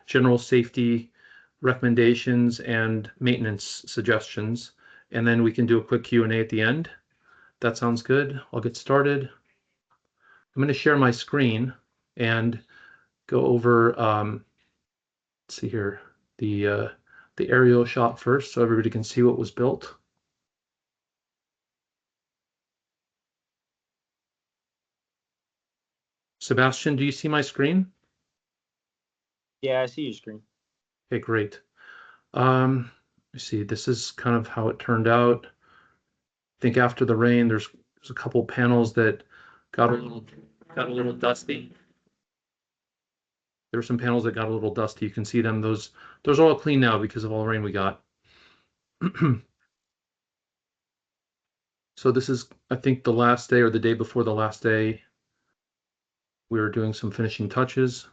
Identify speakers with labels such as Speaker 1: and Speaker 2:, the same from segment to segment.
Speaker 1: general safety recommendations and maintenance suggestions. And then we can do a quick Q&A at the end. That sounds good. I'll get started. I'm going to share my screen and go over, let's see here, the aerial shot first so everybody can see what was built. Sebastian, do you see my screen?
Speaker 2: Yeah, I see your screen.
Speaker 1: Okay, great. Let's see, this is kind of how it turned out. I think after the rain, there's a couple panels that got a little dusty. There were some panels that got a little dusty. You can see them. Those are all clean now because of all the rain we got. So this is, I think, the last day or the day before the last day. We were doing some finishing touches.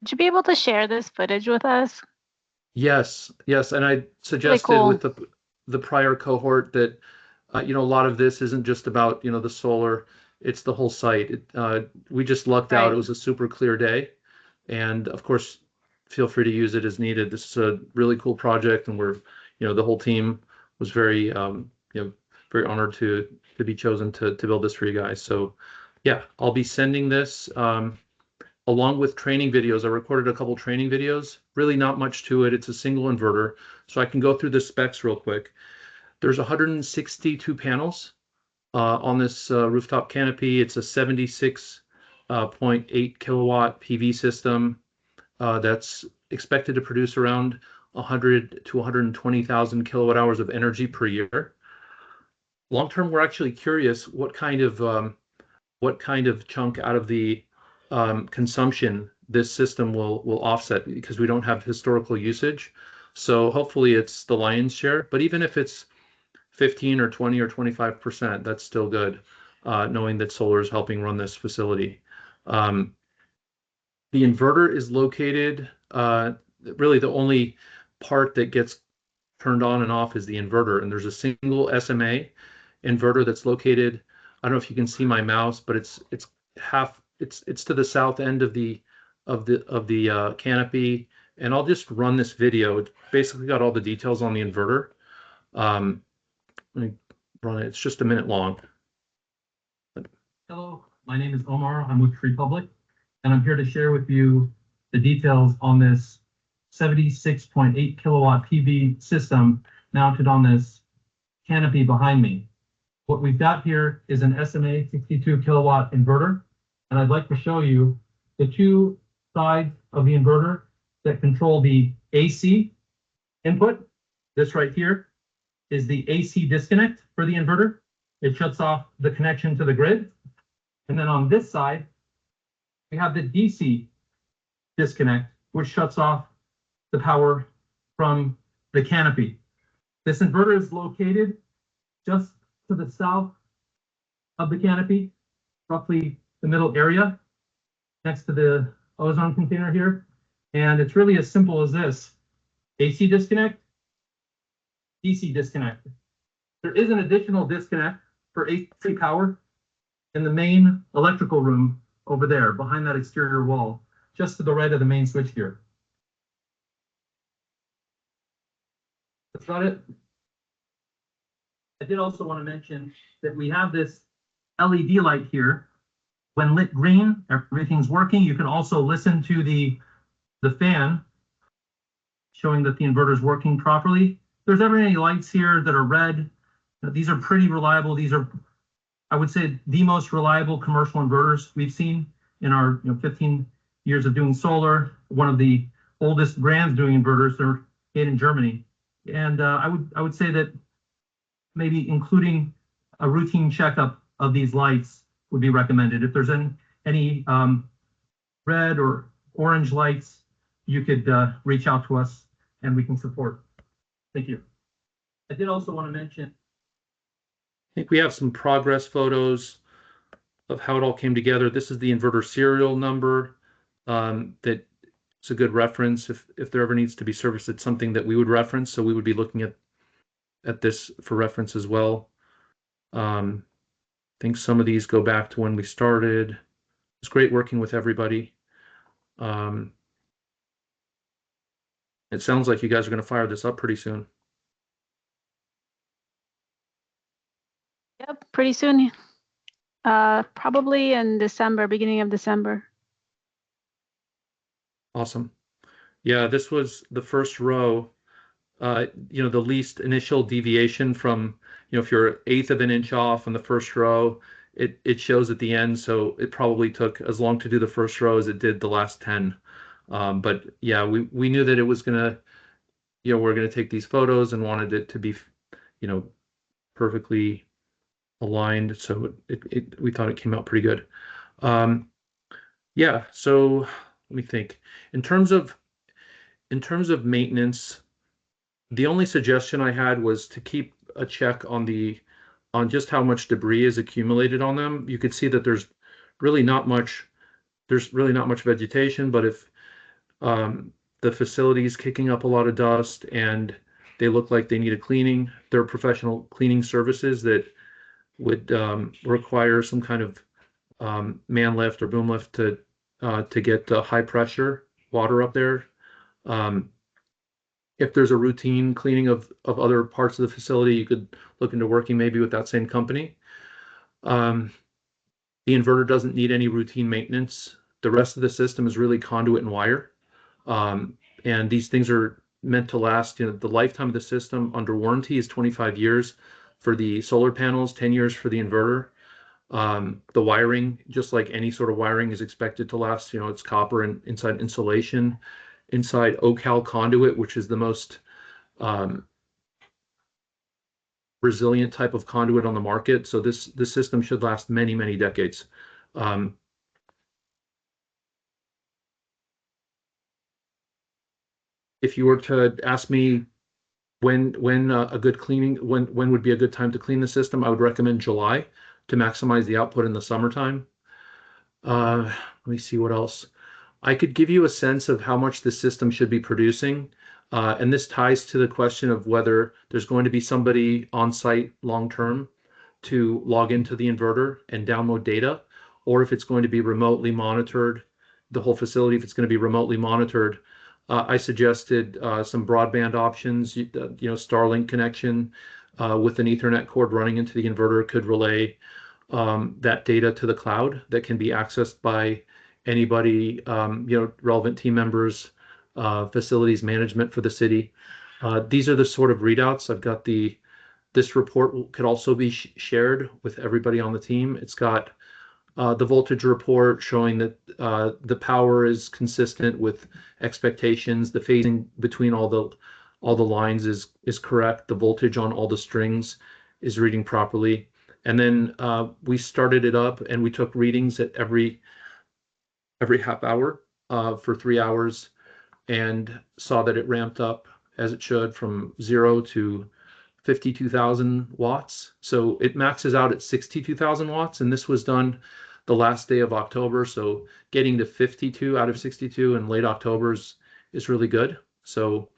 Speaker 3: Would you be able to share this footage with us?
Speaker 1: Yes, and I suggested
Speaker 3: really cool.
Speaker 1: with the prior cohort that you know, a lot of this isn't just about, you know, the solar, it's the whole site. We just lucked out. It was a super clear day, and of course, feel free to use it as needed. This is a really cool project, and we're, you know, the whole team was very you know, very honored to be chosen to build this for you guys. So yeah, I'll be sending this along with training videos. I recorded a couple training videos, really not much to it. It's a single inverter. So I can go through the specs real quick. There's 162 panels on this rooftop canopy. It's a 76.8 kilowatt PV system that's expected to produce around 100 to 120,000 kilowatt hours of energy per year. Long term, we're actually curious what kind of chunk out of the consumption this system will offset, because we don't have historical usage. So hopefully it's the lion's share, but even if it's 15 or 20 or 25%, that's still good, knowing that solar is helping run this facility. The inverter is located, really the only part that gets turned on and off is the inverter, and there's a single SMA inverter that's located, I don't know if you can see my mouse, but it's to the south end of the canopy, and I'll just run this video. It's basically got all the details on the inverter. Let me run it. It's just a minute long.
Speaker 4: Hello, my name is Omar. I'm with TreePublic, and I'm here to share with you the details on this 76.8 kilowatt PV system mounted on this canopy behind me. What we've got here is an SMA 62 kilowatt inverter, and I'd like to show you the two sides of the inverter that control the AC input. This right here is the AC disconnect for the inverter. It shuts off the connection to the grid. And then on this side, we have the DC disconnect, which shuts off the power from the canopy. This inverter is located just to the south of the canopy, roughly the middle area, next to the ozone container here. And it's really as simple as this: AC disconnect, DC disconnect. There is an additional disconnect for AC power in the main electrical room over there behind that exterior wall, just to the right of the main switchgear. That's about it. I did also want to mention that we have this LED light here. When lit green, everything's working. You can also listen to the fan showing that the inverter is working properly. There's ever any lights here that are red, these are pretty reliable. These are, I would say, the most reliable commercial inverters we've seen in our 15 years of doing solar. One of the oldest brands doing inverters. They're made in Germany. And I would say that maybe including a routine checkup of these lights would be recommended. If there's any red or orange lights, you could reach out to us and we can support. Thank you. I did also want to mention,
Speaker 1: I think we have some progress photos of how it all came together. This is the inverter serial number that it's a good reference if there ever needs to be service. It's something that we would reference, so we would be looking at this for reference as well. I think some of these go back to when we started. It's great working with everybody. It sounds like you guys are going to fire this up pretty soon.
Speaker 3: Yep, pretty soon. Probably in December, beginning of December.
Speaker 1: Awesome. Yeah, this was the first row, the least initial deviation from, if you're 1/8 of an inch off on the first row, it shows at the end. So it probably took as long to do the first row as it did the last 10. But yeah, we knew that it was gonna, we're gonna take these photos and wanted it to be, perfectly aligned. So we thought it came out pretty good. Yeah, so let me think. In terms of maintenance, the only suggestion I had was to keep a check on just how much debris is accumulated on them. You could see that there's really not much vegetation, but if the facility is kicking up a lot of dust and they look like they need a cleaning, there are professional cleaning services that would require some kind of man lift or boom lift to get high pressure water up there. If there's a routine cleaning of other parts of the facility, you could look into working maybe with that same company. The inverter doesn't need any routine maintenance. The rest of the system is really conduit and wire. And these things are meant to last, the lifetime of the system under warranty is 25 years for the solar panels, 10 years for the inverter. The wiring, just like any sort of wiring, is expected to last. It's copper and inside insulation, inside Ocal conduit, which is the most resilient type of conduit on the market. So this system should last many, many decades. If you were to ask me when would be a good time to clean the system, I would recommend July to maximize the output in the summertime. Let me see what else. I could give you a sense of how much the system should be producing. And this ties to the question of whether there's going to be somebody on site long-term to log into the inverter and download data, or if it's going to be remotely monitored, the whole facility, if it's going to be remotely monitored. I suggested some broadband options, Starlink connection with an Ethernet cord running into the inverter could relay that data to the cloud that can be accessed by anybody, relevant team members, facilities management for the city. These are the sort of readouts. I've got this report could also be shared with everybody on the team. It's got the voltage report showing that the power is consistent with expectations. The phasing between all the lines is correct. The voltage on all the strings is reading properly. And then we started it up and we took readings at every half hour for 3 hours and saw that it ramped up as it should from 0 to 52,000 watts. So it maxes out at 62,000 watts. And this was done the last day of October. So getting to 52 out of 62 in late October is really good. So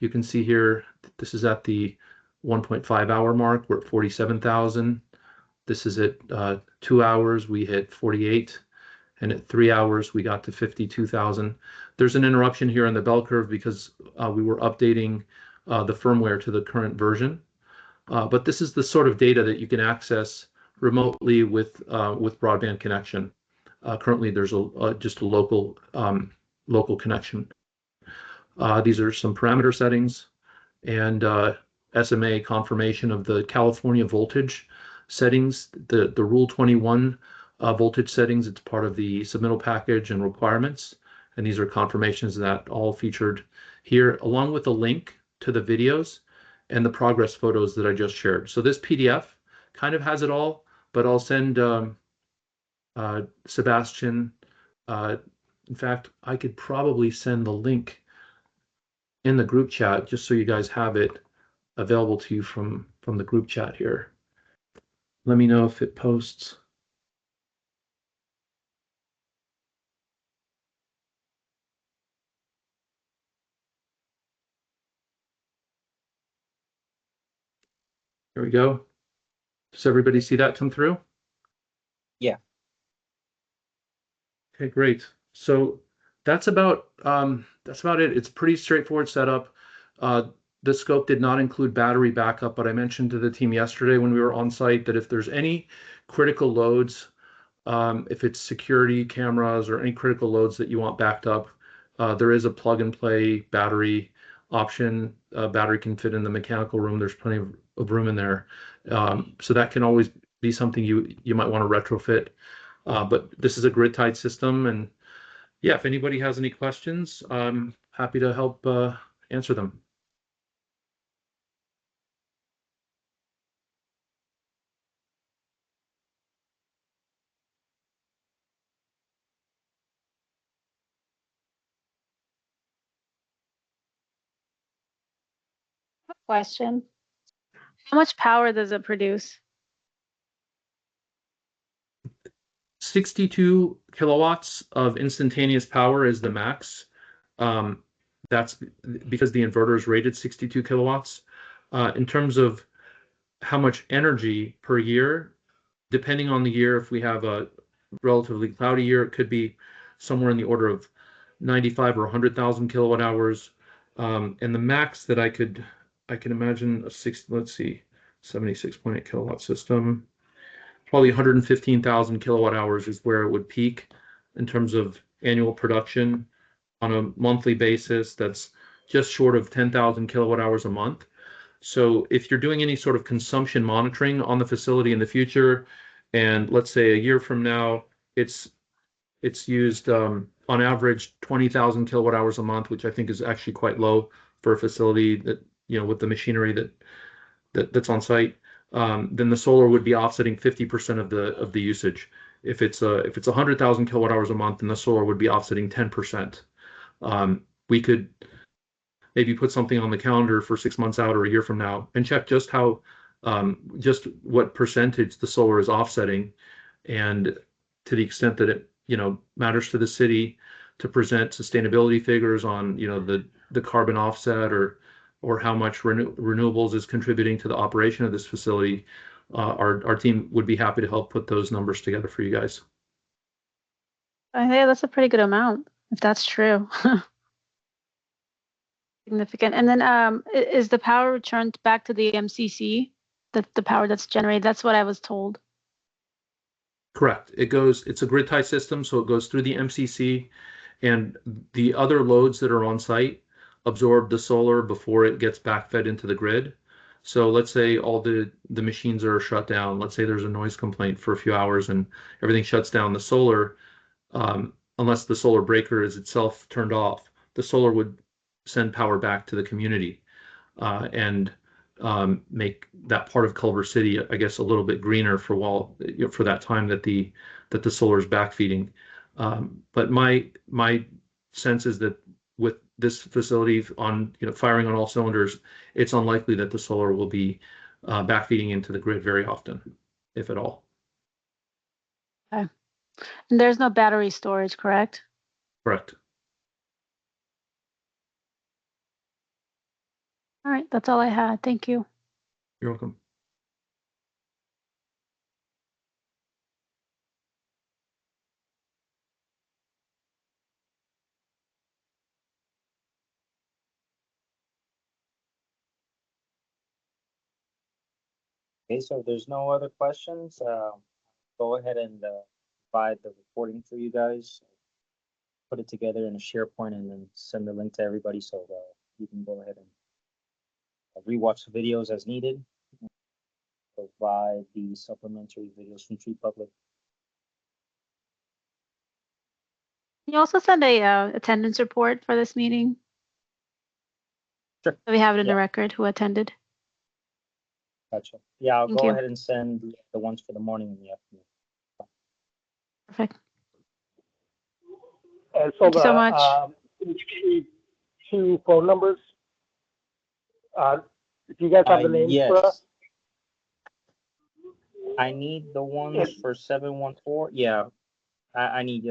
Speaker 1: you can see here, this is at the 1.5 hour mark. We're at 47,000. This is at 2 hours, we hit 48. And at 3 hours, we got to 52,000. There's an interruption here in the bell curve because we were updating the firmware to the current version. But this is the sort of data that you can access remotely with broadband connection. Currently, there's just a local connection. These are some parameter settings and SMA confirmation of the California voltage settings, the Rule 21 voltage settings. It's part of the submittal package and requirements. And these are confirmations that all featured here, along with a link to the videos and the progress photos that I just shared. So this PDF kind of has it all, but I'll send Sebastian. In fact, I could probably send the link in the group chat just so you guys have it available to you from the group chat here. Let me know if it posts. There we go. Does everybody see that come through?
Speaker 2: Yeah.
Speaker 1: Okay, great. So that's about it. It's pretty straightforward setup. The scope did not include battery backup, but I mentioned to the team yesterday when we were on site that if there's any critical loads, if it's security cameras or any critical loads that you want backed up, there is a plug and play battery option. Battery can fit in the mechanical room. There's plenty of room in there. So that can always be something you might want to retrofit. But this is a grid tied system, and yeah, if anybody has any questions, I'm happy to help answer them.
Speaker 3: Question. How much power does it produce?
Speaker 1: 62 kilowatts of instantaneous power is the max. That's because the inverter is rated 62 kilowatts. In terms of how much energy per year, depending on the year, if we have a relatively cloudy year, it could be somewhere in the order of 95 or 100,000 kilowatt hours. And the max that I can imagine let's see, 76.8 kilowatt system, probably 115,000 kilowatt hours is where it would peak in terms of annual production on a monthly basis. That's just short of 10,000 kilowatt hours a month. So if you're doing any sort of consumption monitoring on the facility in the future, and let's say a year from now, it's used on average 20,000 kilowatt hours a month, which I think is actually quite low for a facility that, with the machinery that's on site. Then the solar would be offsetting 50% of the usage. If it's 100,000 kilowatt hours a month, then the solar would be offsetting 10%. We could maybe put something on the calendar for 6 months out or a year from now and check just what percentage the solar is offsetting, and to the extent that it matters to the city to present sustainability figures on the carbon offset or how much renewables is contributing to the operation of this facility. Our team would be happy to help put those numbers together for you guys.
Speaker 3: I think that's a pretty good amount, if that's true. Significant. And then is the power returned back to the MCC? The power that's generated? That's what I was told.
Speaker 1: Correct. It's a grid tie system, so it goes through the MCC, and the other loads that are on site absorb the solar before it gets backfed into the grid. So let's say all the machines are shut down. Let's say there's a noise complaint for a few hours and everything shuts down. The solar, unless the solar breaker is itself turned off, the solar would send power back to the community and make that part of Culver City, I guess, a little bit greener for that time that the solar is backfeeding. But my sense is that with this facility on firing on all cylinders, it's unlikely that the solar will be backfeeding into the grid very often, if at all.
Speaker 3: Okay. And there's no battery storage, correct?
Speaker 1: Correct.
Speaker 3: All right, that's all I had. Thank you.
Speaker 1: You're welcome.
Speaker 2: Okay, so if there's no other questions, go ahead and provide the recording for you guys. Put it together in a SharePoint and then send the link to everybody so you can go ahead and rewatch the videos as needed. Provide the supplementary videos from TreePublic.
Speaker 3: Can you also send a attendance report for this meeting?
Speaker 2: Sure.
Speaker 3: So we have it in
Speaker 2: Yeah.
Speaker 3: the record who attended.
Speaker 2: Gotcha. Yeah, I'll
Speaker 3: Thank
Speaker 2: go
Speaker 3: you.
Speaker 2: ahead and send the ones for the morning and the afternoon.
Speaker 3: Perfect.
Speaker 5: And so
Speaker 3: Thank you so much.
Speaker 5: can you give me 2 phone numbers? If you guys have the names
Speaker 2: Yes.
Speaker 5: for us?
Speaker 2: I need the ones for 714. Yeah, I need